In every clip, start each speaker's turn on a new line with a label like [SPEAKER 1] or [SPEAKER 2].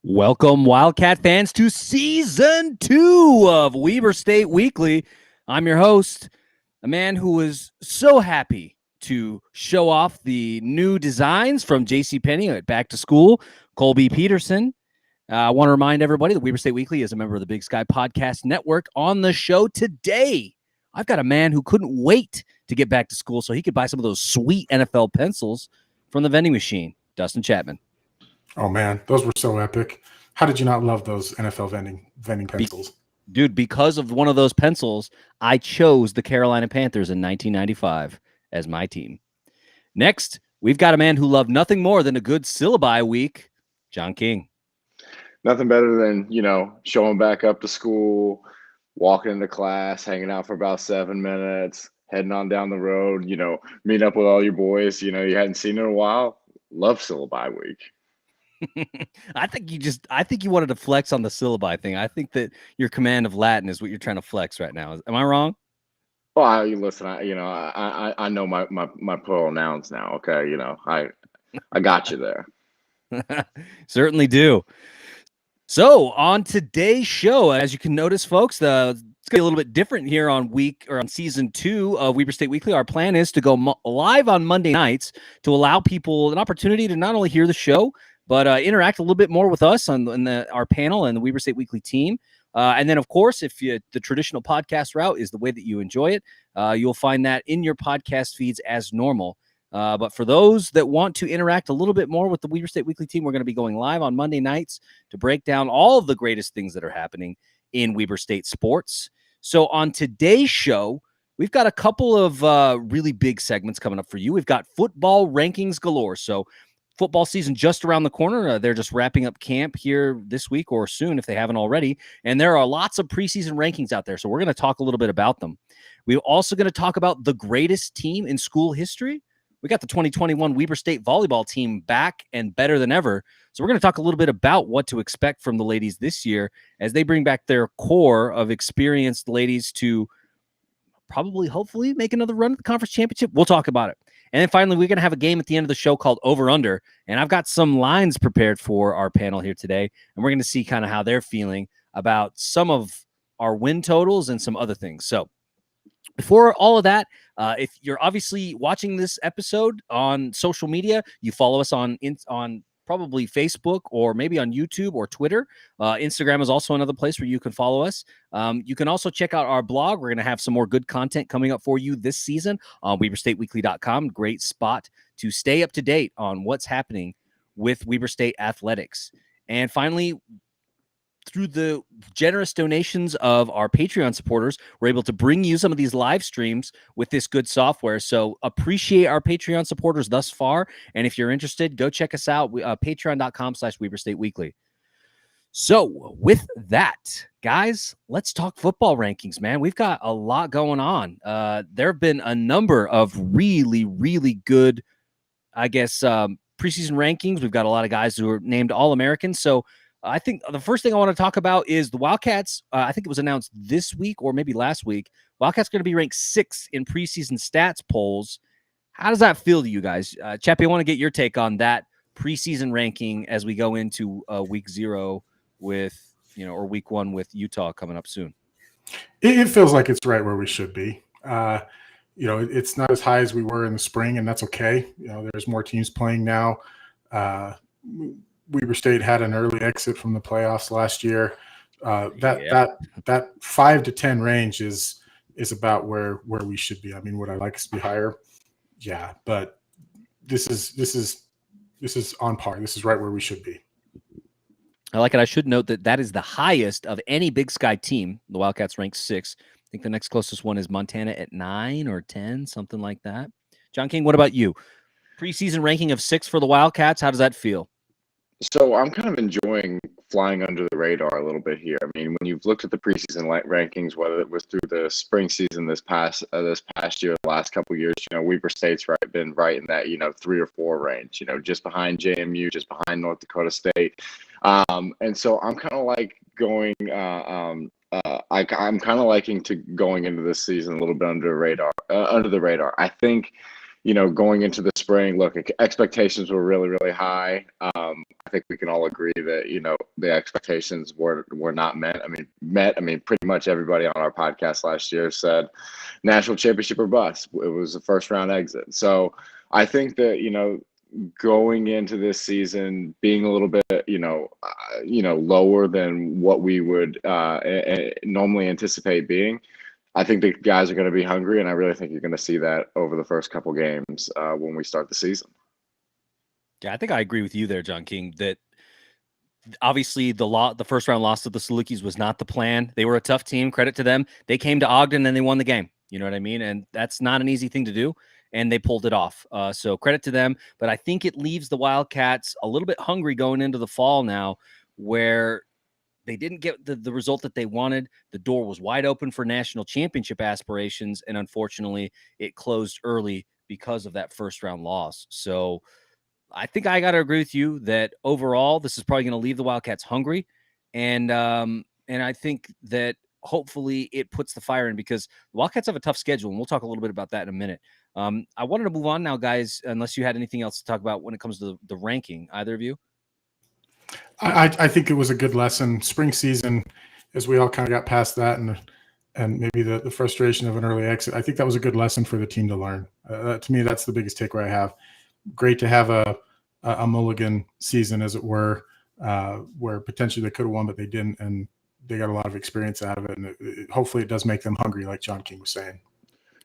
[SPEAKER 1] Welcome, Wildcat fans, to Season 2 of Weber State Weekly. I'm your host, a man who is so happy to show off the new designs from JCPenney at Back to School, Colby Peterson. I want to remind everybody that Weber State Weekly is a member of the Big Sky Podcast Network. On the show today, I've got a man who couldn't wait to get back to school so he could buy some of those sweet NFL pencils from the vending machine, Dustin Chapman.
[SPEAKER 2] Oh man, those were so epic. How did you not love those NFL vending pencils?
[SPEAKER 1] Dude, because of one of those pencils, I chose the Carolina Panthers in 1995 as my team. Next, we've got a man who loved nothing more than a good syllabi week, John King.
[SPEAKER 3] Nothing better than, showing back up to school, walking into class, hanging out for about 7 minutes, heading on down the road, meeting up with all your boys, you hadn't seen in a while. Love syllabi week.
[SPEAKER 1] I think you wanted to flex on the syllabi thing. I think that your command of Latin is what you're trying to flex right now. Am I wrong?
[SPEAKER 3] Well, listen, I know my plural nouns now. Okay. I got you there.
[SPEAKER 1] Certainly do. So on today's show, as you can notice, folks, it's going to be a little bit different here on Season 2 of Weber State Weekly. Our plan is to go live on Monday nights to allow people an opportunity to not only hear the show, but interact a little bit more with us on our panel and the Weber State Weekly team. And then, of course, if the traditional podcast route is the way that you enjoy it, you'll find that in your podcast feeds as normal. But for those that want to interact a little bit more with the Weber State Weekly team, we're going to be going live on Monday nights to break down all of the greatest things that are happening in Weber State sports. So on today's show, we've got a couple of really big segments coming up for you. We've got football rankings galore. So football season just around the corner. They're just wrapping up camp here this week or soon if they haven't already. And there are lots of preseason rankings out there. So we're going to talk a little bit about them. We're also going to talk about the greatest team in school history. We got the 2021 Weber State volleyball team back and better than ever. So we're going to talk a little bit about what to expect from the ladies this year as they bring back their core of experienced ladies to probably, hopefully, make another run at the conference championship. We'll talk about it. And then finally, we're going to have a game at the end of the show called Over Under. And I've got some lines prepared for our panel here today. And we're going to see kind of how they're feeling about some of our win totals and some other things. So before all of that, if you're obviously watching this episode on social media, you follow us on probably Facebook or maybe on YouTube or Twitter. Instagram is also another place where you can follow us. You can also check out our blog. We're going to have some more good content coming up for you this season on WeberStateWeekly.com. Great spot to stay up to date on what's happening with Weber State athletics. And finally, through the generous donations of our Patreon supporters, we're able to bring you some of these live streams with this good software. So appreciate our Patreon supporters thus far. And if you're interested, go check us out, patreon.com/Weber State Weekly. So with that, guys, let's talk football rankings, man. We've got a lot going on. There have been a number of really, really good, preseason rankings. We've got a lot of guys who are named All-Americans. So I think the first thing I want to talk about is the Wildcats. I think it was announced this week or maybe last week. Wildcats going to be ranked 6th in preseason stats polls. How does that feel to you guys? Chappie, I want to get your take on that preseason ranking as we go into week 0 with, or week 1 with Utah coming up soon.
[SPEAKER 2] It feels like it's right where we should be. It's not as high as we were in the spring, and that's okay. There's more teams playing now. Weber State had an early exit from the playoffs last year. That 5 to 10 range is about where we should be. I mean, would I like us to be higher? Yeah, but this is on par. This is right where we should be.
[SPEAKER 1] I like it. I should note that is the highest of any Big Sky team. The Wildcats ranked 6. I think the next closest one is Montana at 9 or 10, something like that. John King, what about you? Preseason ranking of 6 for the Wildcats. How does that feel?
[SPEAKER 3] So I'm kind of enjoying flying under the radar a little bit here. I mean, when you've looked at the preseason rankings, whether it was through the spring season this past year, the last couple of years, Weber State's been right in that 3 or 4 range. Just behind JMU, just behind North Dakota State, and so I'm kind of like going. I'm kind of liking to going into this season a little bit under the radar. I think going into the spring, look, expectations were really, really high. I think we can all agree that, the expectations were not met. I mean, pretty much everybody on our podcast last year said national championship or bust. It was a first round exit. So I think that, going into this season being a little bit, lower than what we would normally anticipate being, I think the guys are going to be hungry, and I really think you're going to see that over the first couple games when we start the season.
[SPEAKER 1] Yeah, I think I agree with you there, John King, that obviously the first round loss to the Salukis was not the plan. They were a tough team. Credit to them. They came to Ogden and they won the game. You know what I mean? And that's not an easy thing to do. And they pulled it off. So credit to them. But I think it leaves the Wildcats a little bit hungry going into the fall now, where they didn't get the result that they wanted. The door was wide open for national championship aspirations. And unfortunately, it closed early because of that first round loss. So I think I got to agree with you that overall, this is probably going to leave the Wildcats hungry. And I think that hopefully it puts the fire in, because the Wildcats have a tough schedule, and we'll talk a little bit about that in a minute. I wanted to move on now, guys, unless you had anything else to talk about when it comes to the ranking, either of you.
[SPEAKER 2] I think it was a good lesson. Spring season, as we all kind of got past that and maybe the frustration of an early exit, I think that was a good lesson for the team to learn. To me, that's the biggest takeaway I have. Great to have a mulligan season, as it were, where potentially they could have won, but they didn't, and they got a lot of experience out of it. And hopefully it does make them hungry, like John King was saying.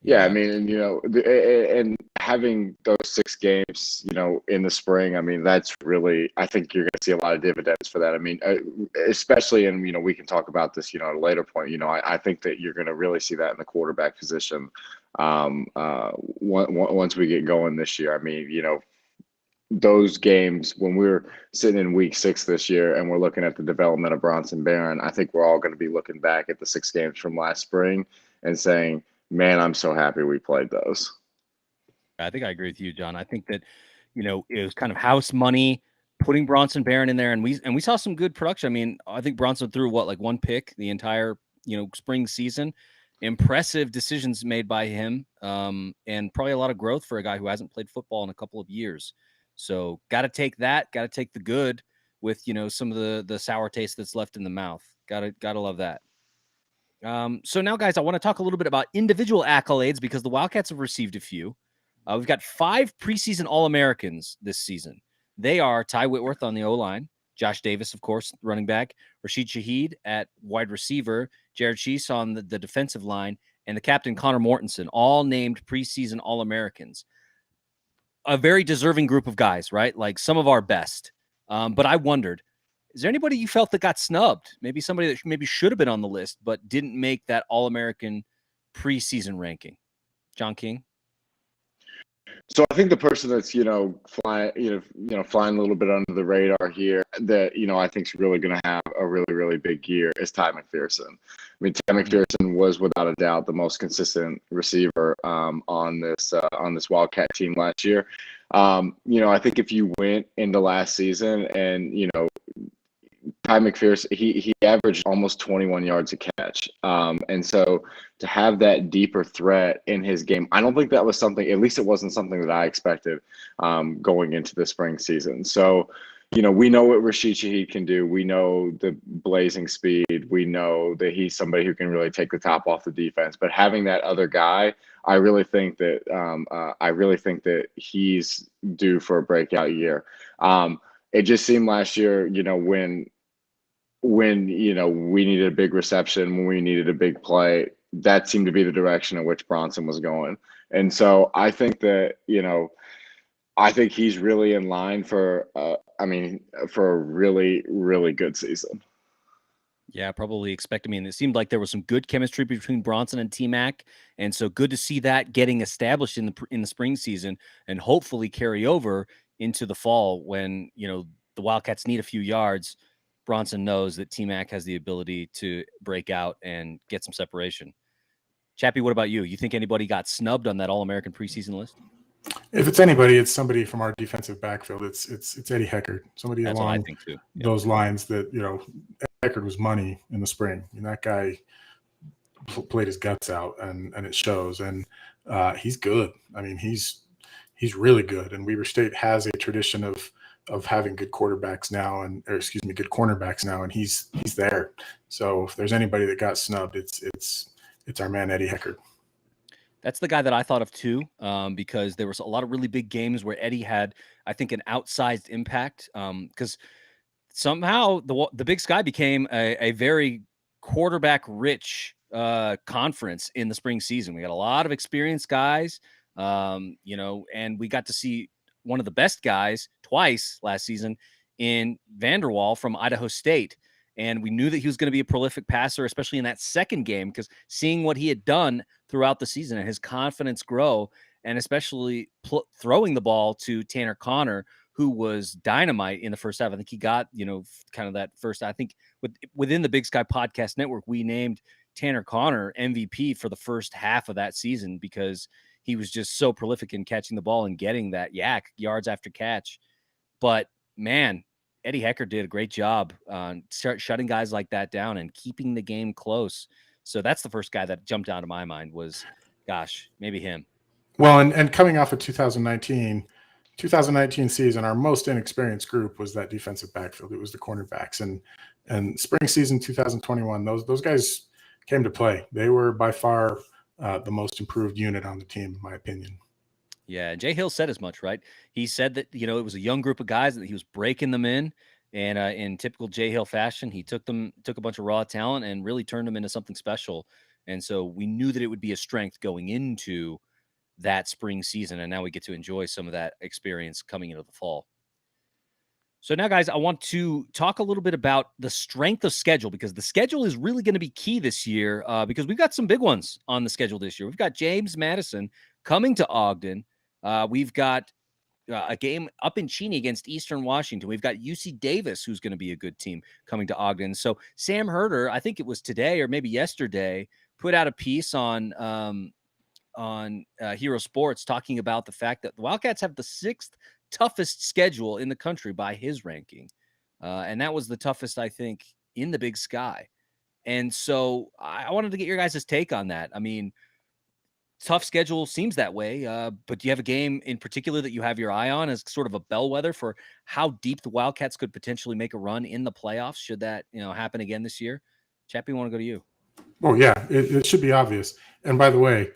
[SPEAKER 3] Yeah, I mean, and having those 6 games, in the spring, I mean, that's really, I think you're going to see a lot of dividends for that. I mean, especially, and, we can talk about this, at a later point, I think that you're going to really see that in the quarterback position once we get going this year. I mean, those games when we're sitting in week 6 this year and we're looking at the development of Bronson Barron, I think we're all going to be looking back at the 6 games from last spring and saying, man, I'm so happy we played those.
[SPEAKER 1] I think I agree with you, John. I think that, it was kind of house money, putting Bronson Barron in there, and we saw some good production. I mean, I think Bronson threw like 1 pick the entire, spring season. Impressive decisions made by him, and probably a lot of growth for a guy who hasn't played football in a couple of years. So got to take that, got to take the good with, some of the sour taste that's left in the mouth. Got to love that. So now, guys, I want to talk a little bit about individual accolades, because the Wildcats have received a few. We've got 5 preseason All-Americans this season. They are Ty Whitworth on the O-line, Josh Davis, of course, running back, Rashid Shaheed at wide receiver, Jared Sheese on the defensive line, and the captain, Connor Mortensen, all named preseason All-Americans. A very deserving group of guys, right? Like some of our best. But I wondered, is there anybody you felt that got snubbed? Maybe somebody that maybe should have been on the list but didn't make that All-American preseason ranking? John King?
[SPEAKER 3] So I think the person that's flying a little bit under the radar here that I think is really going to have a really, really big year is Ty McPherson. I mean, Ty McPherson was without a doubt the most consistent receiver on this Wildcat team last year. I think if you went into last season and Ty McPherson, he averaged almost 21 yards a catch. And so to have that deeper threat in his game, I don't think that was something, at least it wasn't something that I expected going into the spring season. So, we know what Rashid Shaheed can do. We know the blazing speed. We know that he's somebody who can really take the top off the defense. But having that other guy, I really think that he's due for a breakout year. It just seemed last year, when we needed a big reception, when we needed a big play, that seemed to be the direction in which Bronson was going. And so I think that, I think he's really in line for a really, really good season.
[SPEAKER 1] Yeah, probably expect. I mean, it seemed like there was some good chemistry between Bronson and T-Mac, and so good to see that getting established in the spring season, and hopefully carry over into the fall when the Wildcats need a few yards. Bronson knows that T-Mac has the ability to break out and get some separation. Chappie, what about you? You think anybody got snubbed on that All-American preseason list?
[SPEAKER 2] If it's anybody, it's somebody from our defensive backfield. It's Eddie Heckard, somebody
[SPEAKER 1] That's
[SPEAKER 2] along
[SPEAKER 1] what I think too. Yeah.
[SPEAKER 2] those lines that, Heckard was money in the spring. And that guy played his guts out, and it shows. And he's good. I mean, he's he's really good. And Weber State has a tradition of having good quarterbacks now, good cornerbacks now, and he's there. So if there's anybody that got snubbed, it's our man Eddie Heckard.
[SPEAKER 1] That's the guy that I thought of too, because there was a lot of really big games where Eddie had, I think, an outsized impact. Because somehow the Big Sky became a very quarterback-rich conference in the spring season. We got a lot of experienced guys, and we got to see one of the best guys twice last season in Vanderwall from Idaho State. And we knew that he was going to be a prolific passer, especially in that second game, because seeing what he had done throughout the season and his confidence grow, and especially throwing the ball to Tanner Connor, who was dynamite in the first half. I think he got, kind of that first, I think within the Big Sky Podcast Network, we named Tanner Connor MVP for the first half of that season because he was just so prolific in catching the ball and getting that yards after catch. But man, Eddie Heckard did a great job on shutting guys like that down and keeping the game close. So that's the first guy that jumped out of my mind was, gosh, maybe him.
[SPEAKER 2] Well, and coming off of 2019 season, our most inexperienced group was that defensive backfield. It was the cornerbacks, and spring season 2021, those guys came to play. They were by far the most improved unit on the team, in my opinion.
[SPEAKER 1] Yeah, and Jay Hill said as much, right? He said that, it was a young group of guys that he was breaking them in. And in typical Jay Hill fashion, he took a bunch of raw talent and really turned them into something special. And so we knew that it would be a strength going into that spring season. And now we get to enjoy some of that experience coming into the fall. So now, guys, I want to talk a little bit about the strength of schedule, because the schedule is really going to be key this year because we've got some big ones on the schedule this year. We've got James Madison coming to Ogden. We've got a game up in Cheney against Eastern Washington. We've got UC Davis, who's going to be a good team, coming to Ogden. So Sam Herder, I think it was today or maybe yesterday, put out a piece on Hero Sports talking about the fact that the Wildcats have the 6th toughest schedule in the country by his ranking. And that was the toughest, I think, in the Big Sky. And so I wanted to get your guys' take on that. I mean, tough schedule seems that way, but do you have a game in particular that you have your eye on as sort of a bellwether for how deep the Wildcats could potentially make a run in the playoffs should that happen again this year? Chappie, I want to go to you.
[SPEAKER 2] Oh, yeah, it should be obvious. And by the way,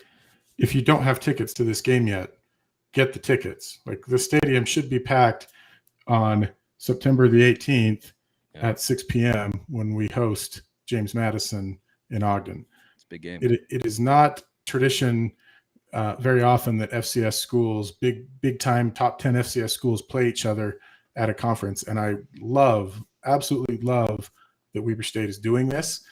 [SPEAKER 2] if you don't have tickets to this game yet, get the tickets. Like, the stadium should be packed on September the 18th at 6 p.m. when we host James Madison in Ogden.
[SPEAKER 1] It's a big game.
[SPEAKER 2] It is not tradition very often that FCS schools, big time top 10 FCS schools, play each other at a conference. And I absolutely love that Weber State is doing this.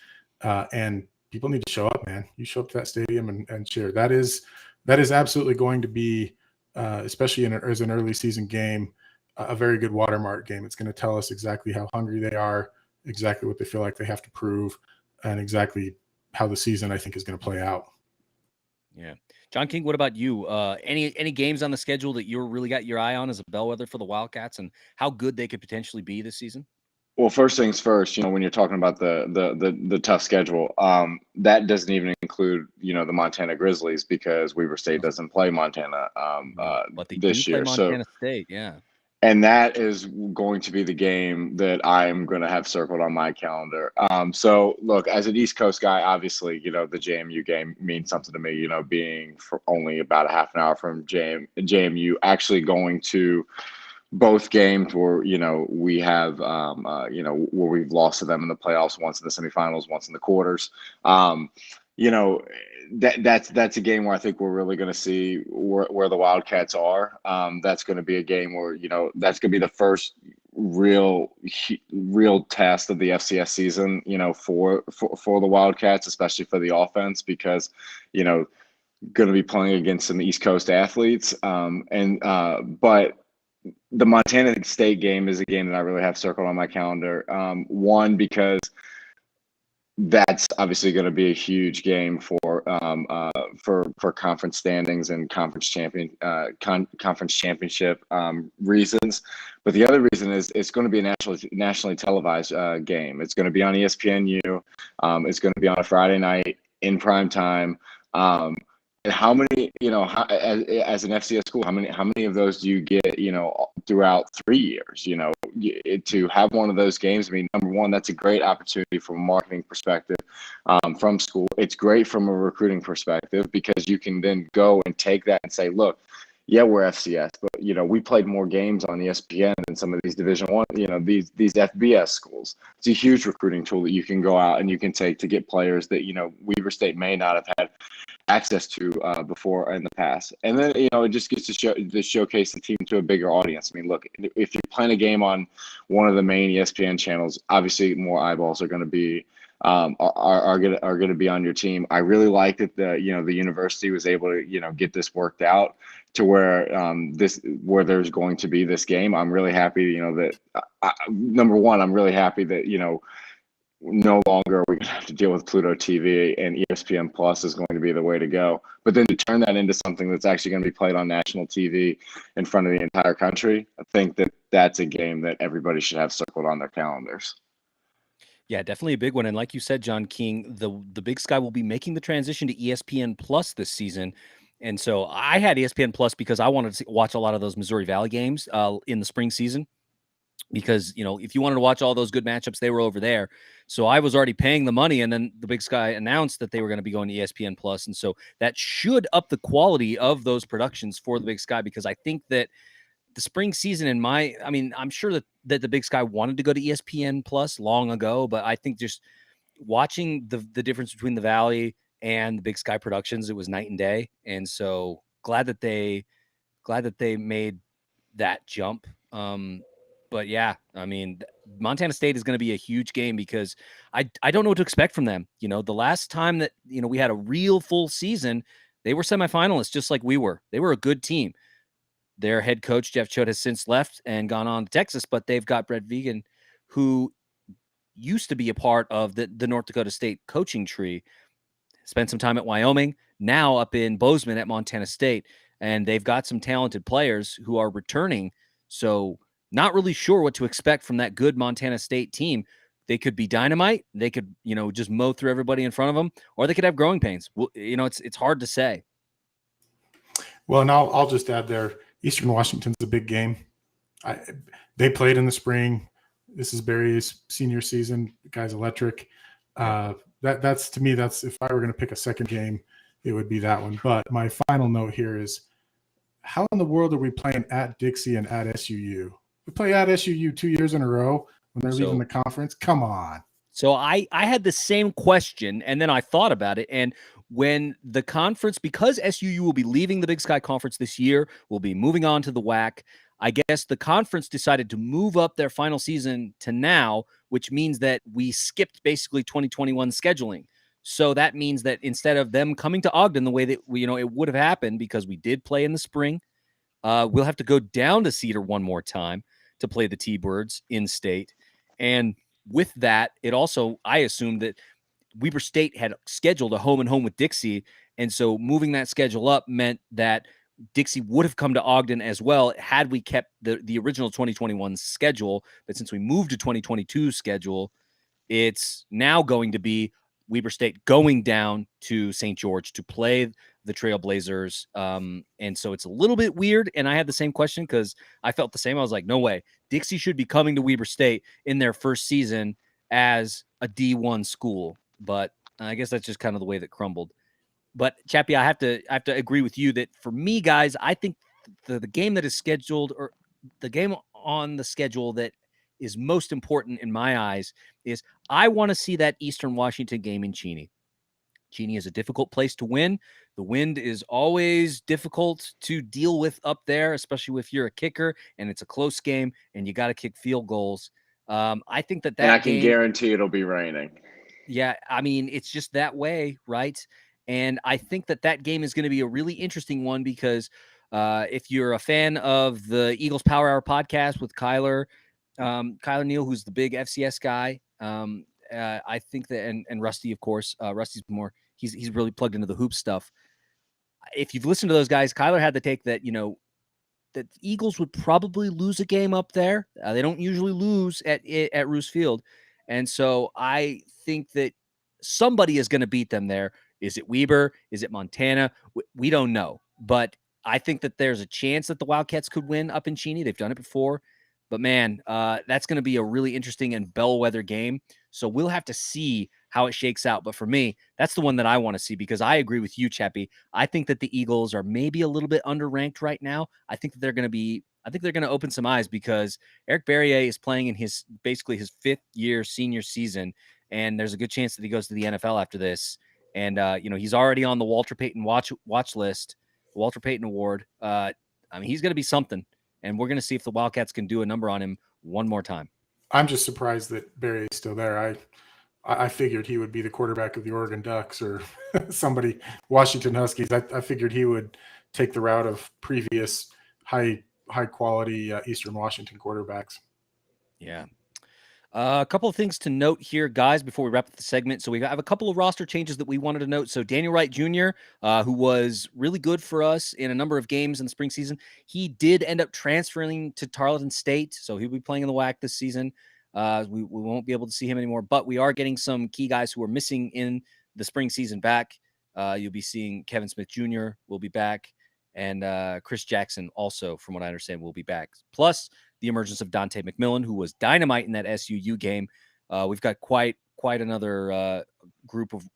[SPEAKER 2] And people need to show up, man. You show up to that stadium and cheer. That is absolutely going to be, especially as an early season game, a very good watermark game. It's going to tell us exactly how hungry they are, exactly what they feel like they have to prove, and exactly how the season, I think, is going to play out.
[SPEAKER 1] Yeah. John King, what about you? Any games on the schedule that you really got your eye on as a bellwether for the Wildcats and how good they could potentially be this season?
[SPEAKER 3] Well, first things first, when you're talking about the tough schedule, that doesn't even include, the Montana Grizzlies, because Weber State doesn't play Montana
[SPEAKER 1] but they
[SPEAKER 3] this
[SPEAKER 1] do
[SPEAKER 3] year.
[SPEAKER 1] play Montana State, yeah.
[SPEAKER 3] And that is going to be the game that I'm going to have circled on my calendar. So, look, as an East Coast guy, obviously, the JMU game means something to me, being for only about a half an hour from JMU, actually going to both games where, we have, where we've lost to them in the playoffs, once in the semifinals, once in the quarters. That's a game where I think we're really going to see where the Wildcats are. That's going to be a game where, that's going to be the first real test of the FCS season, for the Wildcats, especially for the offense, because, going to be playing against some East Coast athletes. But the Montana State game is a game that I really have circled on my calendar. One, because that's obviously going to be a huge game for conference standings and conference championship reasons. But the other reason is it's going to be a nationally televised game. It's going to be on ESPNU. It's going to be on a Friday night in prime time. And how many, as an FCS school, how many of those do you get, throughout 3 years? To have one of those games. I mean, number one, that's a great opportunity from a marketing perspective, from school. It's great from a recruiting perspective because you can then go and take that and say, look, yeah, we're FCS, but we played more games on ESPN than some of these Division One, these FBS schools. It's a huge recruiting tool that you can go out and you can take to get players that Weber State may not have had access to before in the past. And then it just gets to showcase the team to a bigger audience. I mean, look, if you're playing a game on one of the main ESPN channels, obviously more eyeballs are going to be are going to be on your team. I really like that the university was able to get this worked out to where where there's going to be this game. I'm really happy that number one, I'm really happy that no longer are we going to have to deal with Pluto TV, and ESPN Plus is going to be the way to go. But then to turn that into something that's actually going to be played on national TV in front of the entire country, I think that that's a game that everybody should have circled on their calendars.
[SPEAKER 1] Yeah, definitely a big one. And like you said, John King, the Big Sky will be making the transition to ESPN Plus this season. And so I had ESPN Plus because I wanted to watch a lot of those Missouri Valley games in the spring season. Because, if you wanted to watch all those good matchups, they were over there. So I was already paying the money, and then the Big Sky announced that they were going to be going to ESPN Plus. And so that should up the quality of those productions for the Big Sky, because I think that the spring season I'm sure that the Big Sky wanted to go to ESPN Plus long ago, but I think just watching the difference between the Valley and the Big Sky productions, it was night and day. And so glad that they made that jump. But yeah, I mean, Montana State is going to be a huge game because I don't know what to expect from them. The last time that, we had a real full season, they were semifinalists just like we were. They were a good team. Their head coach, Jeff Choate, has since left and gone on to Texas, but they've got Brett Vegan, who used to be a part of the North Dakota State coaching tree, spent some time at Wyoming, now up in Bozeman at Montana State, and they've got some talented players who are returning. So not really sure what to expect from that good Montana State team. They could be dynamite. They could, just mow through everybody in front of them, or they could have growing pains. Well, it's hard to say.
[SPEAKER 2] Well, and I'll just add there, Eastern Washington's a big game. They played in the spring. This is Barry's senior season. The guy's electric. That's to me, that's if I were going to pick a second game, it would be that one. But my final note here is, how in the world are we playing at Dixie and at SUU? We play at SUU 2 years in a row when they're leaving the conference. Come on.
[SPEAKER 1] So I had the same question, and then I thought about it. And when the conference, because SUU will be leaving the Big Sky Conference this year, will be moving on to the WAC, I guess the conference decided to move up their final season to now, which means that we skipped basically 2021 scheduling. So that means that instead of them coming to Ogden the way that it would have happened, because we did play in the spring, we'll have to go down to Cedar one more time to play the T-Birds in state. And with that, it also, I assumed that Weber State had scheduled a home and home with Dixie. And so moving that schedule up meant that Dixie would have come to Ogden as well had we kept the original 2021 schedule. But since we moved to 2022 schedule, it's now going to be Weber State going down to St. George to play the Trailblazers. And so it's a little bit weird. And I had the same question because I felt the same. I was like, no way. Dixie should be coming to Weber State in their first season as a D1 school. But I guess that's just kind of the way that crumbled. But Chappie, I have to agree with you that for me, guys, I think the game that is scheduled, or the game on the schedule that is most important in my eyes, is I want to see that Eastern Washington game in Cheney. Cheney is a difficult place to win. The wind is always difficult to deal with up there, especially if you're a kicker and it's a close game and you got to kick field goals. I think that
[SPEAKER 3] and I can guarantee it'll be raining.
[SPEAKER 1] Yeah, I mean, it's just that way, right? And I think that game is going to be a really interesting one because if you're a fan of the Eagles Power Hour podcast with Kyler Neal, who's the big FCS guy, I think that, and Rusty, of course, Rusty's more, he's really plugged into the hoop stuff. If you've listened to those guys, Kyler had the take that, that the Eagles would probably lose a game up there. They don't usually lose at Roos Field. And so I think that somebody is going to beat them there. Is it Weber? Is it Montana? We don't know. But I think that there's a chance that the Wildcats could win up in Cheney. They've done it before. But, man, that's going to be a really interesting and bellwether game. So we'll have to see how it shakes out. But for me, that's the one that I want to see because I agree with you, Chappie. I think that the Eagles are maybe a little bit underranked right now. I think that they're going to open some eyes because Eric Berrier is playing in basically his 5th-year senior season, and there's a good chance that he goes to the NFL after this. And, he's already on the Walter Payton watch list, Walter Payton Award. He's going to be something. And we're going to see if the Wildcats can do a number on him one more time.
[SPEAKER 2] I'm just surprised that Barry is still there. I figured he would be the quarterback of the Oregon Ducks or somebody, Washington Huskies. I figured he would take the route of previous high quality Eastern Washington quarterbacks.
[SPEAKER 1] Yeah. A couple of things to note here, guys, before we wrap up the segment. So we have a couple of roster changes that we wanted to note. So Daniel Wright Jr., who was really good for us in a number of games in the spring season, he did end up transferring to Tarleton State. So he'll be playing in the WAC this season. We won't be able to see him anymore, but we are getting some key guys who are missing in the spring season back. You'll be seeing Kevin Smith Jr. will be back, and Chris Jackson also, from what I understand, will be back. Plus, the emergence of Dante McMillan, who was dynamite in that SUU game. We've got quite another group of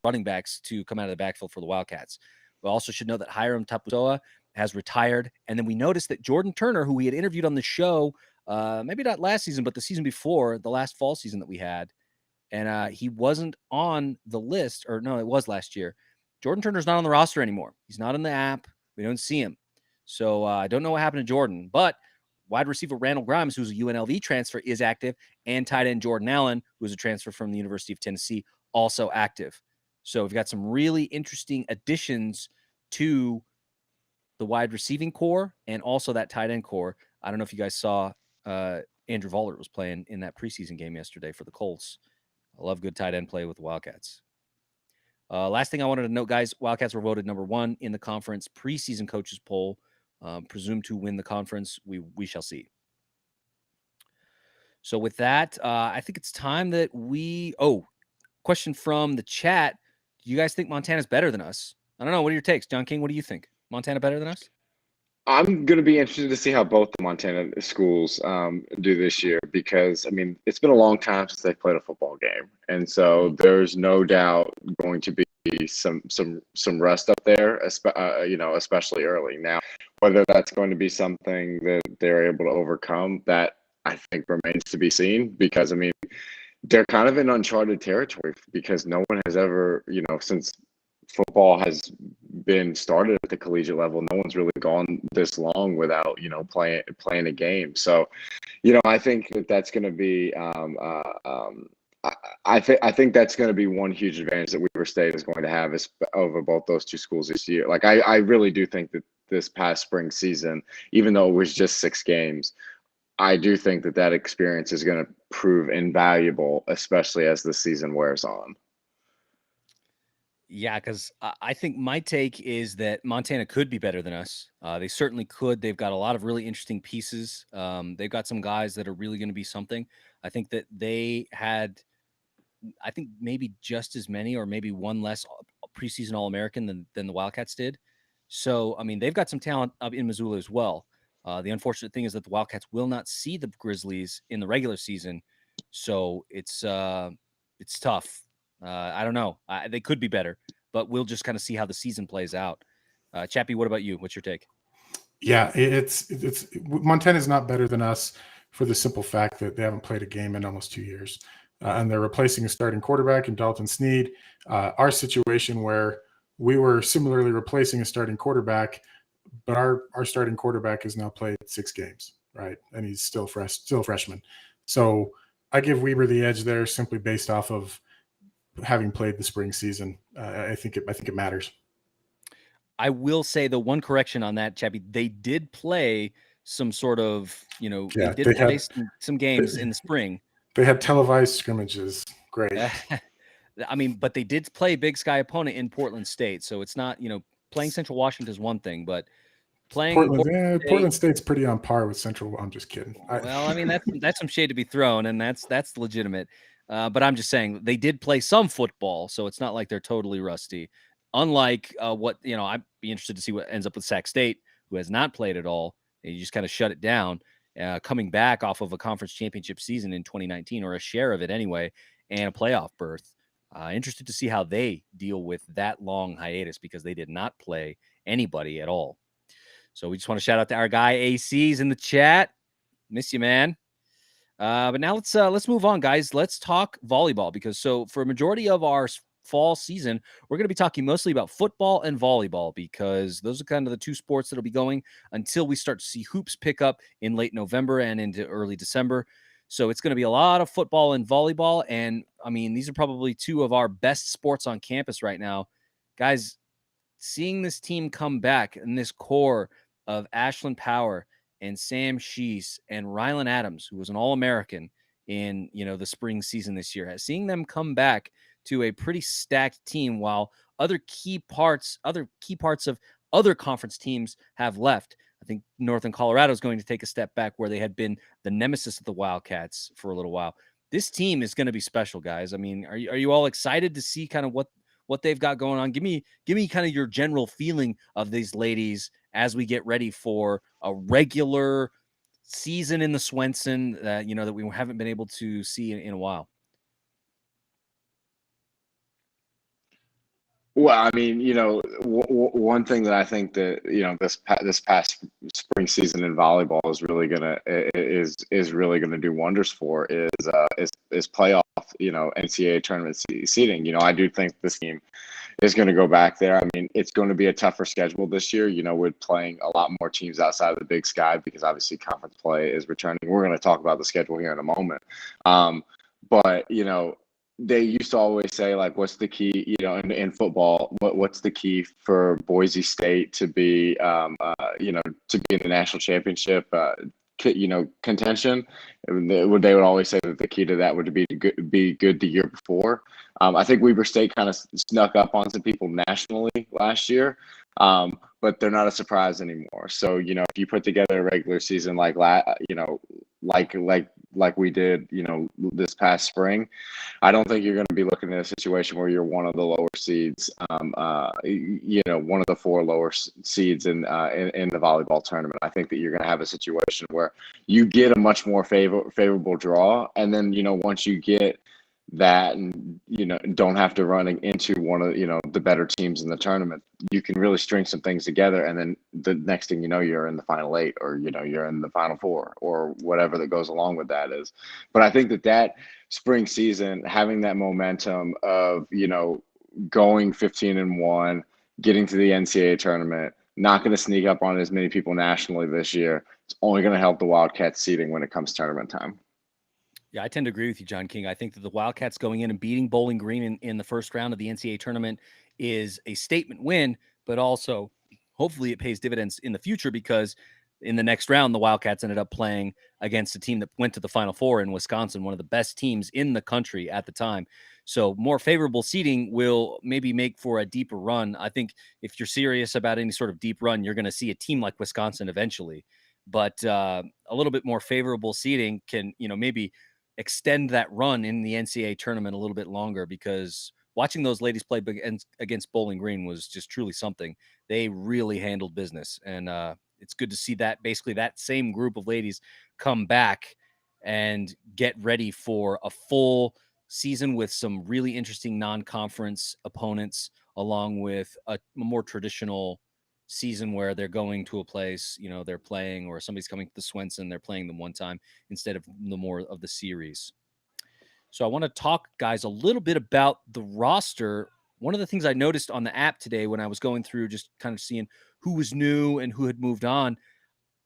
[SPEAKER 1] running backs to come out of the backfield for the Wildcats. We also should know that Hiram Taputoa has retired. And then we noticed that Jordan Turner, who we had interviewed on the show, maybe not last season, but the season before, the last fall season that we had, and he wasn't on the list, or no, it was last year. Jordan Turner's not on the roster anymore. He's not in the app. We don't see him. So I don't know what happened to Jordan, but wide receiver Randall Grimes, who's a UNLV transfer, is active, and tight end Jordan Allen, who's a transfer from the University of Tennessee, also active. So we've got some really interesting additions to the wide receiving core and also that tight end core. I don't know if you guys saw Andrew Vollert was playing in that preseason game yesterday for the Colts. I love good tight end play with the Wildcats. Last thing I wanted to note, guys, Wildcats were voted number 1 in the conference preseason coaches poll. Presumed to win the conference. We shall see. So with that, I think it's time that question from the chat. Do you guys think Montana's better than us? I don't know. What are your takes? John King, what do you think? Montana better than us?
[SPEAKER 3] I'm going to be interested to see how both the Montana schools do this year because, it's been a long time since they've played a football game. And so there's no doubt going to be some rust up there, especially early. Now, whether that's going to be something that they're able to overcome, that I think remains to be seen because, they're kind of in uncharted territory because no one has ever, since football has been started at the collegiate level, no one's really gone this long without, playing a game. So, I think that's going to be, I think that's going to be one huge advantage that Weber State is going to have over both those two schools this year. Like, I really do think that this past spring season, even though it was just 6 games, I do think that experience is going to prove invaluable, especially as the season wears on.
[SPEAKER 1] Yeah, because I think my take is that Montana could be better than us. They certainly could. They've got a lot of really interesting pieces. They've got some guys that are really going to be something. I think that they had, maybe just as many or maybe one less preseason All-American than the Wildcats did. So, they've got some talent up in Missoula as well. The unfortunate thing is that the Wildcats will not see the Grizzlies in the regular season. So it's tough. I don't know. They could be better, but we'll just kind of see how the season plays out. Chappie, what about you? What's your take?
[SPEAKER 2] Yeah, it's Montana's not better than us for the simple fact that they haven't played a game in almost 2 years. And they're replacing a starting quarterback in Dalton Sneed. Our situation where we were similarly replacing a starting quarterback, but our starting quarterback has now played 6 games, right? And he's still a freshman. So I give Weber the edge there simply based off of having played the spring season. I think it matters.
[SPEAKER 1] I will say the one correction on that, Chappie, they did play some sort of, they did play some games in the spring.
[SPEAKER 2] They had televised scrimmages. Great.
[SPEAKER 1] But they did play Big Sky opponent in Portland State. So it's not, playing Central Washington is one thing, but playing
[SPEAKER 2] Portland State's pretty on par with Central. I'm just kidding.
[SPEAKER 1] That's some shade to be thrown, and that's legitimate. But I'm just saying they did play some football, so it's not like they're totally rusty. Unlike I'd be interested to see what ends up with Sac State, who has not played at all. And you just kind of shut it down, coming back off of a conference championship season in 2019, or a share of it anyway, and a playoff berth. Interested to see how they deal with that long hiatus, because they did not play anybody at all. So we just want to shout out to our guy AC's in the chat. Miss you, man. But now let's move on, guys. Let's talk volleyball, because for a majority of our fall season, we're going to be talking mostly about football and volleyball, because those are kind of the two sports that'll be going until we start to see hoops pick up in late November and into early December. So it's going to be a lot of football and volleyball. And I mean, these are probably two of our best sports on campus right now. Guys, seeing this team come back and this core of Ashlyn Power and Sam Sheese and Rylan Adams, who was an All-American in the spring season this year, seeing them come back to a pretty stacked team, while other key parts of other conference teams have left. I think Northern Colorado is going to take a step back, where they had been the nemesis of the Wildcats for a little while. This team is going to be special, guys. I mean, are you all excited to see kind of what they've got going on? Give me kind of your general feeling of these ladies as we get ready for a regular season in the Swenson that we haven't been able to see in a while.
[SPEAKER 3] Well, I mean, one thing that I think that this past spring season in volleyball is really gonna do wonders for is playoff, NCAA tournament seeding. I do think this team is going to go back there. I mean, it's going to be a tougher schedule this year. We're playing a lot more teams outside of the Big Sky, because obviously conference play is returning. We're going to talk about the schedule here in a moment, but they used to always say, like, what's the key, in football, what's the key for Boise State to be, to be in the national championship, contention? They would always say that the key to that would be good the year before. I think Weber State kind of snuck up on some people nationally last year, but they're not a surprise anymore. So, if you put together a regular season like we did, this past spring, I don't think you're going to be looking at a situation where you're one of the lower seeds, one of the four lower seeds in the volleyball tournament. I think that you're going to have a situation where you get a much more favorable draw, and then once you get that, and don't have to run into one of the better teams in the tournament, you can really string some things together, and then the next thing you're in the final 8, or you're in the final 4, or whatever that goes along with that is. But I think that spring season, having that momentum of going 15-1, getting to the NCAA tournament, not going to sneak up on as many people nationally this year. It's only going to help the Wildcats seeding when it comes tournament time.
[SPEAKER 1] Yeah, I tend to agree with you, John King. I think that the Wildcats going in and beating Bowling Green in the first round of the NCAA tournament is a statement win, but also hopefully it pays dividends in the future, because in the next round, the Wildcats ended up playing against a team that went to the Final Four in Wisconsin, one of the best teams in the country at the time. So more favorable seeding will maybe make for a deeper run. I think if you're serious about any sort of deep run, you're going to see a team like Wisconsin eventually. But a little bit more favorable seeding can, maybe extend that run in the NCAA tournament a little bit longer, because watching those ladies play against Bowling Green was just truly something. They really handled business, and it's good to see that basically that same group of ladies come back and get ready for a full season with some really interesting non-conference opponents, along with a more traditional season where they're going to a place, they're playing, or somebody's coming to the Swenson, they're playing them one time instead of the more of the series. So I want to talk, guys, a little bit about the roster. One of the things I noticed on the app today when I was going through just kind of seeing who was new and who had moved on,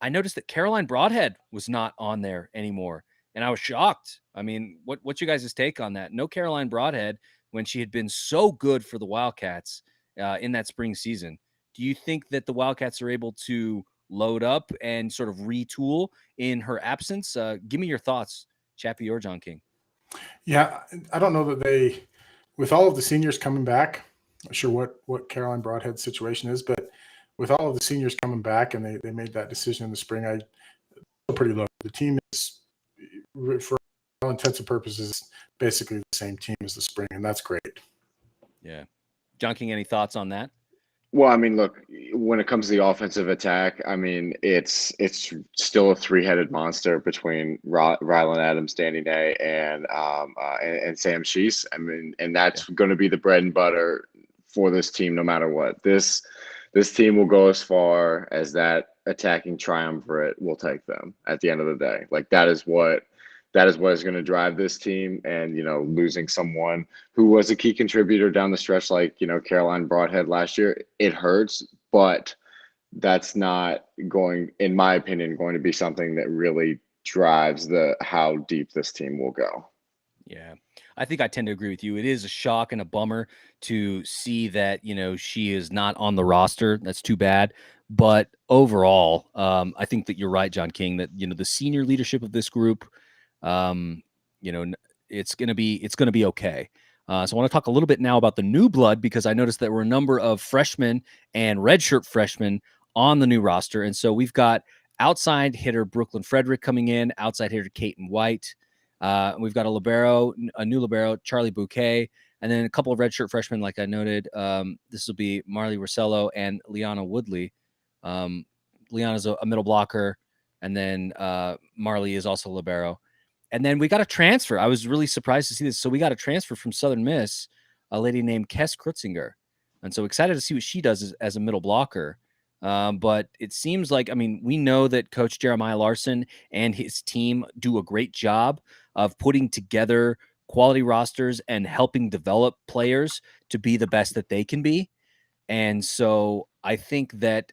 [SPEAKER 1] I noticed that Caroline Broadhead was not on there anymore. And I was shocked. I mean, what's your guys' take on that? No Caroline Broadhead when she had been so good for the Wildcats in that spring season. Do you think that the Wildcats are able to load up and sort of retool in her absence? Give me your thoughts, Chappie or John King.
[SPEAKER 2] Yeah, I don't know that with all of the seniors coming back, not sure what Caroline Broadhead's situation is, but with all of the seniors coming back and they made that decision in the spring, I feel pretty low. The team is, for all intents and purposes, basically the same team as the spring, and that's great.
[SPEAKER 1] Yeah. John King, any thoughts on that?
[SPEAKER 3] Well, I mean, look, when it comes to the offensive attack, I mean, it's still a three-headed monster between Rylan Adams, Danny Nay, and Sam Sheese. I mean, and that's going to be the bread and butter for this team, no matter what. This team will go as far as that attacking triumvirate will take them at the end of the day. Like that is what is going to drive this team. And, losing someone who was a key contributor down the stretch, like, Caroline Broadhead last year, it hurts, but that's not going, in my opinion, going to be something that really drives how deep this team will go.
[SPEAKER 1] Yeah, I think I tend to agree with you. It is a shock and a bummer to see that, she is not on the roster. That's too bad. But overall, I think that you're right, John King, that, the senior leadership of this group, it's going to be okay. So I want to talk a little bit now about the new blood, because I noticed there were a number of freshmen and redshirt freshmen on the new roster. And so we've got outside hitter Brooklyn Frederick coming in, outside hitter Kaiten White. We've got a new libero, Charlie Bouquet, and then a couple of redshirt freshmen, like I noted. This will be Marley Rossello and Liana Woodley. Liana's a middle blocker, and then Marley is also libero. And then we got a transfer. I was really surprised to see this. So we got a transfer from Southern Miss, a lady named Kess Krutzinger. And so excited to see what she does as a middle blocker. But it seems like, we know that Coach Jeremiah Larson and his team do a great job of putting together quality rosters and helping develop players to be the best that they can be. And so I think that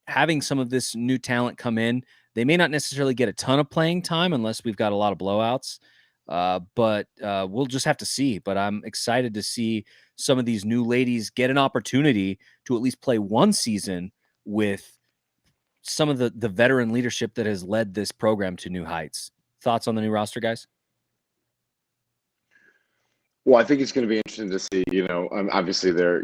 [SPEAKER 1] having some of this new talent come in, they may not necessarily get a ton of playing time unless we've got a lot of blowouts. But we'll just have to see. But I'm excited to see some of these new ladies get an opportunity to at least play one season with some of the veteran leadership that has led this program to new heights. Thoughts on the new roster, guys?
[SPEAKER 3] Well, I think it's going to be interesting to see, obviously they're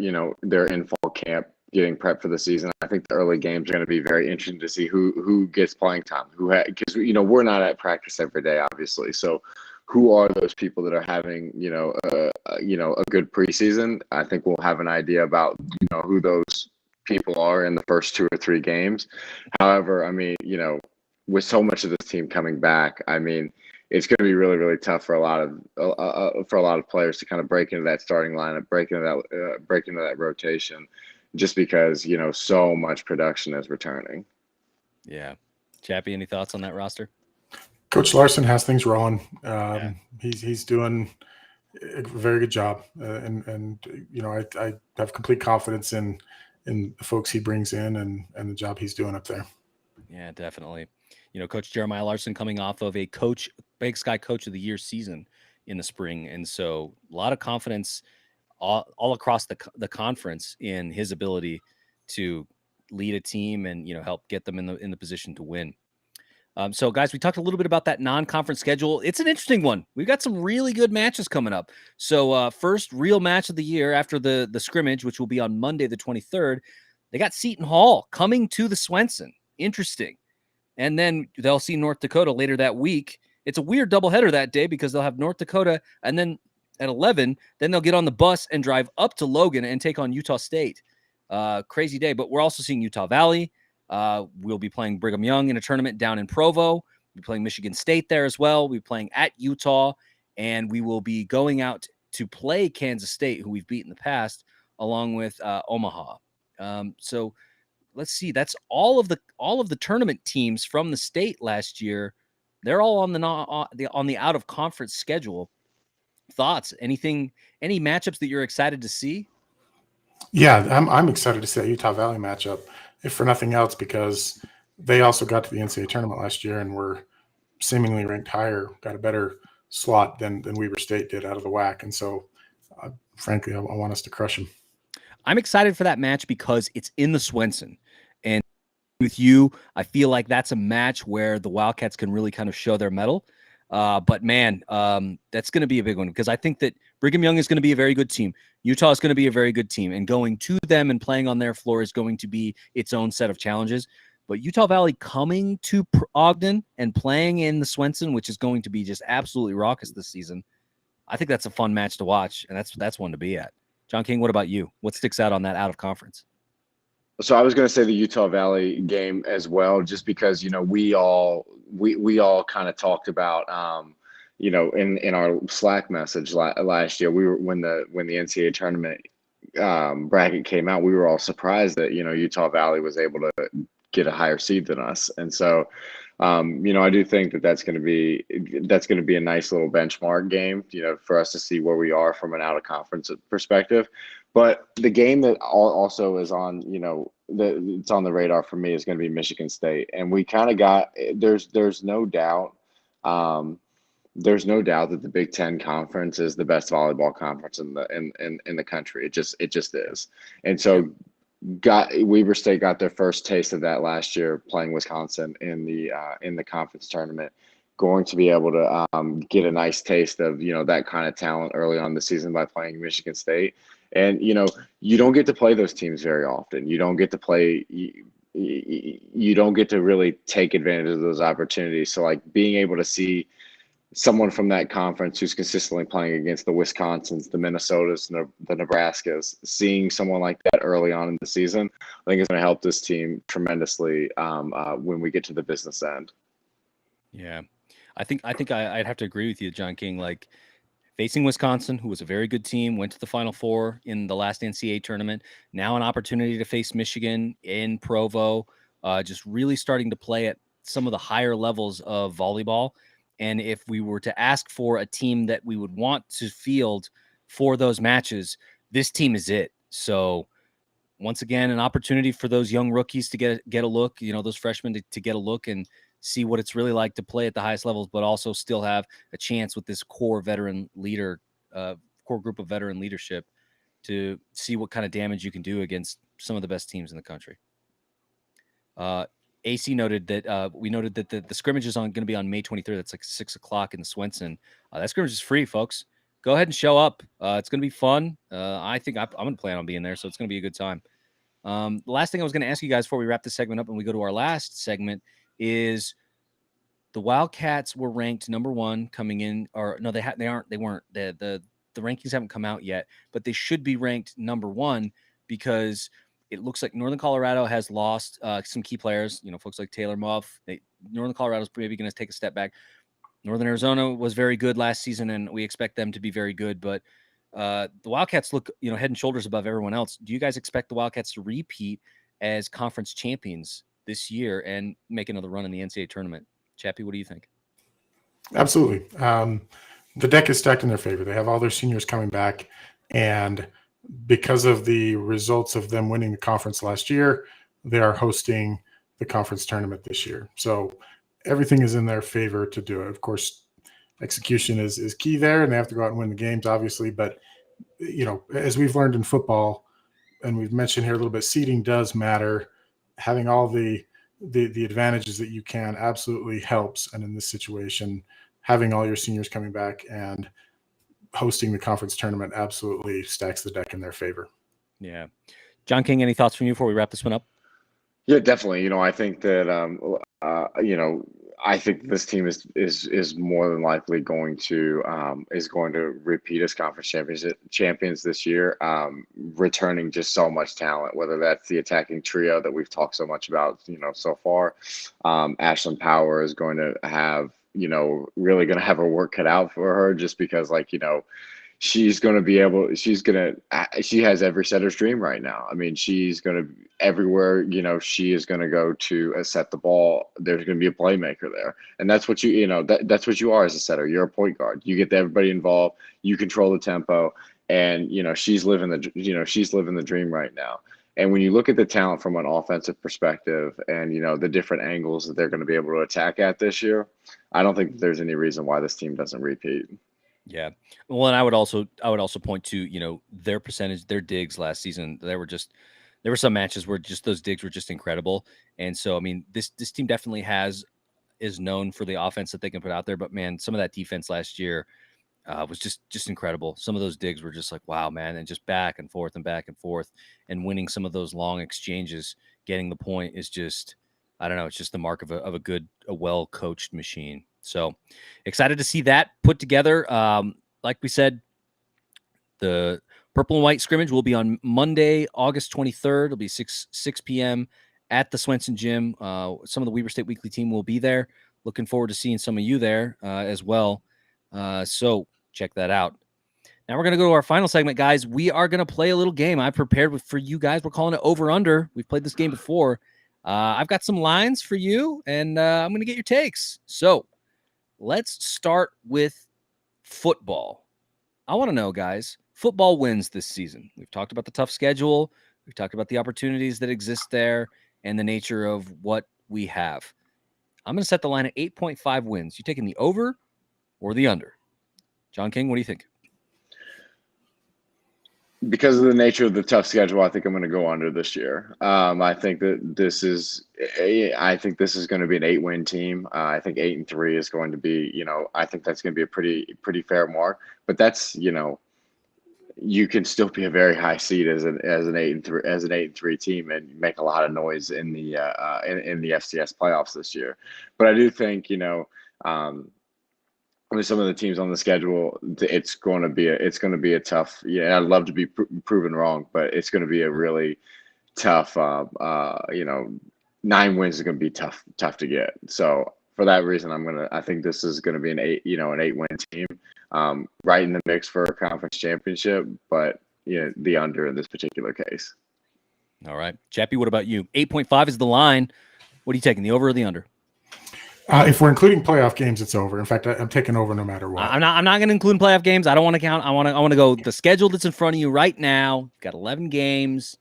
[SPEAKER 3] in fall camp getting prepped for the season. I think the early games are going to be very interesting to see who gets playing time, because, we're not at practice every day, obviously. So who are those people that are having, a good preseason? I think we'll have an idea about, who those people are in the first 2 or 3 games. However, with so much of this team coming back, it's going to be really, really tough for a lot of players to kind of break into that starting lineup, break into that rotation, just because so much production is returning.
[SPEAKER 1] Yeah, Chappie, any thoughts on that roster?
[SPEAKER 2] Coach Larson has things rolling. He's doing a very good job, and I have complete confidence in the folks he brings in and the job he's doing up there.
[SPEAKER 1] Yeah, definitely. Coach Jeremiah Larson coming off of a Big Sky Coach of the Year season in the spring. And so a lot of confidence all across the conference in his ability to lead a team and, help get them in the position to win. So guys, we talked a little bit about that non-conference schedule. It's an interesting one. We've got some really good matches coming up. So first real match of the year after the scrimmage, which will be on Monday, the 23rd, they got Seton Hall coming to the Swenson. Interesting. And then they'll see North Dakota later that week. It's a weird doubleheader that day because they'll have North Dakota, and then at 11, then they'll get on the bus and drive up to Logan and take on Utah State. Crazy day, but we're also seeing Utah Valley. We'll be playing Brigham Young in a tournament down in Provo. We'll be playing Michigan State there as well. We'll be playing at Utah, and we will be going out to play Kansas State, who we've beaten in the past, along with Omaha. So let's see. That's all of the tournament teams from the state last year. They're all on the out of conference schedule. Thoughts? Any matchups that you're excited to see?
[SPEAKER 2] Yeah, I'm excited to see that Utah Valley matchup, if for nothing else, because they also got to the NCAA tournament last year and were seemingly ranked higher, got a better slot than Weber State did out of the WAC. And so, frankly, I want us to crush them.
[SPEAKER 1] I'm excited for that match because it's in the Swenson. And with you, I feel like that's a match where the Wildcats can really kind of show their mettle. But man, that's going to be a big one because I think that Brigham Young is going to be a very good team. Utah is going to be a very good team, and going to them and playing on their floor is going to be its own set of challenges. But Utah Valley coming to Ogden and playing in the Swenson, which is going to be just absolutely raucous this season. I think that's a fun match to watch, and that's one to be at. John King, what about you? What sticks out on that out of conference?
[SPEAKER 3] So I was going to say the Utah Valley game as well, just because we all kind of talked about in our Slack message last year, we were when the NCAA tournament bracket came out, we were all surprised that Utah Valley was able to get a higher seed than us, and so I do think that that's going to be a nice little benchmark game, for us to see where we are from an out of conference perspective. But the game that also is on, it's on the radar for me is going to be Michigan State, and we kind of got there's no doubt. There's no doubt that the Big Ten Conference is the best volleyball conference in the country. It just is, and so Weber State got their first taste of that last year playing Wisconsin in the conference tournament. Going to be able to get a nice taste of that kind of talent early on in the season by playing Michigan State, and you don't get to play those teams very often. You don't get to play. You don't get to really take advantage of those opportunities. So like being able to see someone from that conference who's consistently playing against the Wisconsins, the Minnesotas, the Nebraskas, seeing someone like that early on in the season, I think is going to help this team tremendously when we get to the business end.
[SPEAKER 1] Yeah, I think I'd have to agree with you, John King. Like facing Wisconsin, who was a very good team, went to the Final Four in the last NCAA tournament. Now an opportunity to face Michigan in Provo, just really starting to play at some of the higher levels of volleyball. And if we were to ask for a team that we would want to field for those matches, this team is it. So once again, an opportunity for those young rookies to get a look, those freshmen to get a look and see what it's really like to play at the highest levels, but also still have a chance with this core group of veteran leadership to see what kind of damage you can do against some of the best teams in the country. AC noted that we noted that the scrimmage is going to be on May 23rd. That's like 6:00 in the Swenson. That scrimmage is free, folks. Go ahead and show up. It's going to be fun. I think I'm going to plan on being there, so it's going to be a good time. The last thing I was going to ask you guys before we wrap this segment up and we go to our last segment is the Wildcats were ranked number 1 coming in, or no, they weren't. The rankings haven't come out yet, but they should be ranked number 1 because it looks like Northern Colorado has lost some key players, folks like Taylor Muff. Northern Colorado is maybe going to take a step back. Northern Arizona was very good last season, and we expect them to be very good. But the Wildcats look, head and shoulders above everyone else. Do you guys expect the Wildcats to repeat as conference champions this year and make another run in the NCAA tournament? Chappie, what do you think?
[SPEAKER 2] Absolutely. The deck is stacked in their favor. They have all their seniors coming back, and because of the results of them winning the conference last year, they are hosting the conference tournament this year. So everything is in their favor to do it. Of course, execution is key there, and they have to go out and win the games, obviously. But, as we've learned in football, and we've mentioned here a little bit, seeding does matter. Having all the advantages that you can absolutely helps. And in this situation, having all your seniors coming back and hosting the conference tournament absolutely stacks the deck in their favor.
[SPEAKER 1] Yeah. John King, any thoughts from you before we wrap this one up?
[SPEAKER 3] Yeah, definitely. I think that I think this team is more than likely going to repeat as conference champions this year, returning just so much talent, whether that's the attacking trio that we've talked so much about, so far. Ashlyn Power is going to have, really going to have her work cut out for her, just because she has every setter's dream right now. I mean, she's going to everywhere, she is going to go to set the ball. There's going to be a playmaker there. And that's what that's what you are as a setter. You're a point guard. You get everybody involved. You control the tempo, and, she's living the dream right now. And when you look at the talent from an offensive perspective and, the different angles that they're going to be able to attack at this year, I don't think there's any reason why this team doesn't repeat.
[SPEAKER 1] Yeah. Well, and I would also point to, their percentage, their digs last season. There were some matches where just those digs were just incredible. And so, I mean, this team definitely is known for the offense that they can put out there, but man, some of that defense last year was just incredible. Some of those digs were just like, wow, man. And just back and forth and winning some of those long exchanges, getting the point is just, I don't know. It's just the mark of a well-coached machine. So excited to see that put together. Like we said, the purple and white scrimmage will be on Monday, August 23rd. It'll be 6 p.m. at the Swenson Gym. Some of the Weber State Weekly team will be there. Looking forward to seeing some of you there as well. So check that out. Now we're going to go to our final segment, guys. We are going to play a little game I prepared for you guys. We're calling it over-under. We've played this game before. I've got some lines for you, and I'm going to get your takes. So let's start with football. I want to know, guys, football wins this season. We've talked about the tough schedule. We've talked about the opportunities that exist there and the nature of what we have. I'm going to set the line at 8.5 wins. You taking the over or the under? John King, what do you think?
[SPEAKER 3] Because of the nature of the tough schedule, I think I'm going to go under this year. I think this is going to be an 8-win team. I think 8-3 is going to be, I think that's going to be a pretty fair mark. But that's, you can still be a very high seed as an 8-3 team and make a lot of noise in the in the FCS playoffs this year. But I do think, with some of the teams on the schedule, it's going to be a tough. Yeah, I'd love to be proven wrong, but it's going to be a really tough. 9 wins is going to be tough to get. So for that reason, I think this is going to be an 8-win team, right in the mix for a conference championship, but the under in this particular case.
[SPEAKER 1] All right, Chappie, what about you? 8.5 is the line. What are you taking, the over or the under?
[SPEAKER 2] If we're including playoff games, it's over. In fact, I'm taking over no matter what.
[SPEAKER 1] I'm not going to include playoff games. I don't want to count. I want to go the schedule that's in front of you right now. You've got 11 games.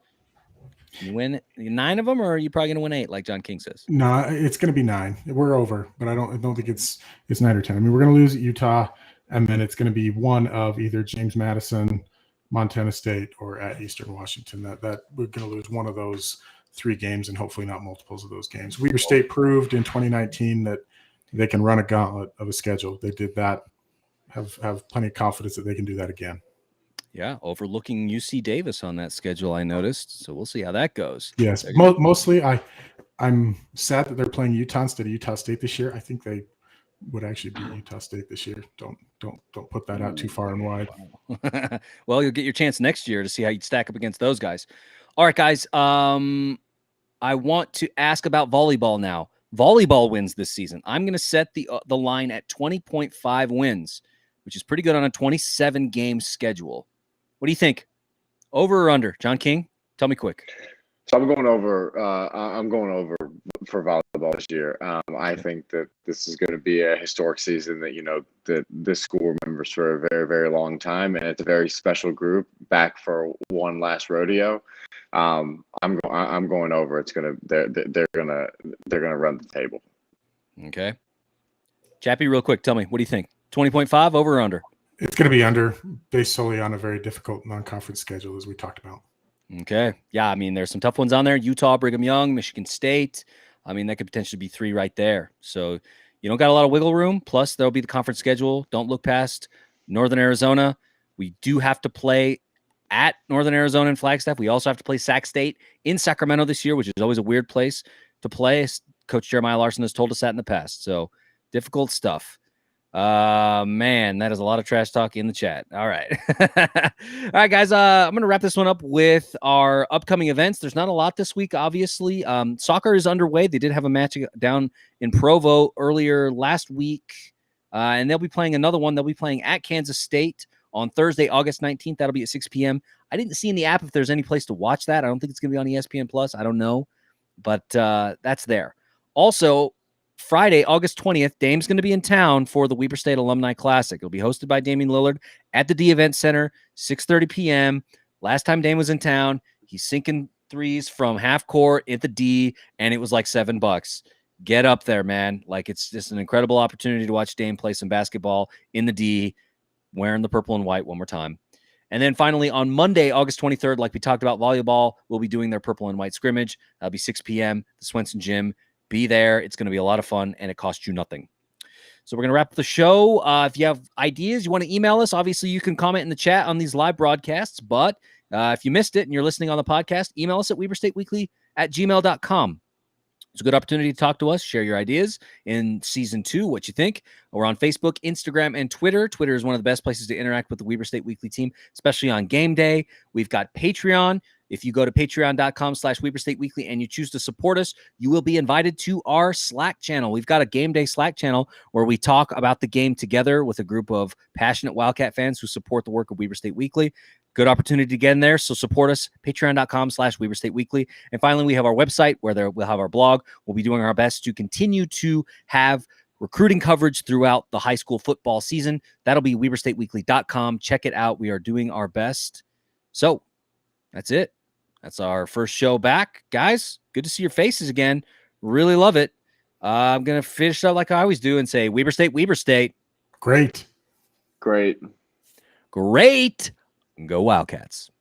[SPEAKER 1] You win 9 of them, or are you probably going to win 8, like John King says?
[SPEAKER 2] No, it's going to be 9. We're over, but I don't think it's 9 or 10. I mean, we're going to lose at Utah, and then it's going to be one of either James Madison, Montana State, or at Eastern Washington. That we're going to lose one of those 3 games, and hopefully not multiples of those games. Weber State proved in 2019 that they can run a gauntlet of a schedule. They did that. Have plenty of confidence that they can do that again.
[SPEAKER 1] Yeah, overlooking UC Davis on that schedule, I noticed. So we'll see how that goes.
[SPEAKER 2] Yes, mostly I'm sad that they're playing Utah instead of Utah State this year. I think they would actually beat Utah State this year. Don't put that out too far and wide.
[SPEAKER 1] Well, you'll get your chance next year to see how you stack up against those guys. All right, guys. I want to ask about volleyball now. Volleyball wins this season. I'm going to set the line at 20.5 wins, which is pretty good on a 27-game schedule. What do you think? Over or under? John King, tell me quick.
[SPEAKER 3] So I'm going over. I'm going over for volleyball this year. I think that this is going to be a historic season that this school remembers for a very, very long time, and it's a very special group back for one last rodeo. I'm going over. They're gonna run the table.
[SPEAKER 1] Okay, Chappie, real quick, tell me, what do you think? 20.5 over or under?
[SPEAKER 2] It's going to be under, based solely on a very difficult non-conference schedule, as we talked about.
[SPEAKER 1] Okay. Yeah, I mean, there's some tough ones on there. Utah, Brigham Young, Michigan State. I mean, that could potentially be 3 right there. So you don't got a lot of wiggle room. Plus, there'll be the conference schedule. Don't look past Northern Arizona. We do have to play at Northern Arizona and Flagstaff. We also have to play Sac State in Sacramento this year, which is always a weird place to play. Coach Jeremiah Larson has told us that in the past. So difficult stuff. Man, that is a lot of trash talk in the chat. All right. All right, guys. I'm going to wrap this one up with our upcoming events. There's not a lot this week, obviously. Soccer is underway. They did have a match down in Provo earlier last week, and they'll be playing another one. They'll be playing at Kansas State on Thursday, August 19th. That'll be at 6 p.m. I didn't see in the app if there's any place to watch that. I don't think it's going to be on ESPN Plus. I don't know, but that's there. Also, Friday, August 20th, Dame's going to be in town for the Weber State Alumni Classic. It'll be hosted by Damian Lillard at the D Event Center, 6:30 p.m. Last time Dame was in town, he's sinking threes from half court at the D, and it was like $7. Get up there, man. Like, it's just an incredible opportunity to watch Dame play some basketball in the D, wearing the purple and white one more time. And then finally, on Monday, August 23rd, like we talked about, volleyball will be doing their purple and white scrimmage. That'll be 6 p.m. the Swenson Gym. Be there. It's going to be a lot of fun, and it costs you nothing. So we're going to wrap up the show. If you have ideas, you want to email us, obviously you can comment in the chat on these live broadcasts. But if you missed it and you're listening on the podcast, email us at weberstateweekly@gmail.com. It's a good opportunity to talk to us, share your ideas in season 2, what you think. We're on Facebook, Instagram, and Twitter. Twitter is one of the best places to interact with the Weber State Weekly team, especially on game day. We've got Patreon. If you go to patreon.com/Weber State Weekly and you choose to support us, you will be invited to our Slack channel. We've got a game day Slack channel where we talk about the game together with a group of passionate Wildcat fans who support the work of Weber State Weekly. Good opportunity to get in there. So support us, patreon.com/Weber State Weekly. And finally, we have our website where we'll have our blog. We'll be doing our best to continue to have recruiting coverage throughout the high school football season. That'll be WeberStateWeekly.com. Check it out. We are doing our best. So that's it. That's our first show back. Guys, good to see your faces again. Really love it. I'm going to finish up like I always do and say, Weber State, Weber State.
[SPEAKER 2] Great.
[SPEAKER 3] Great.
[SPEAKER 1] Great. Go Wildcats.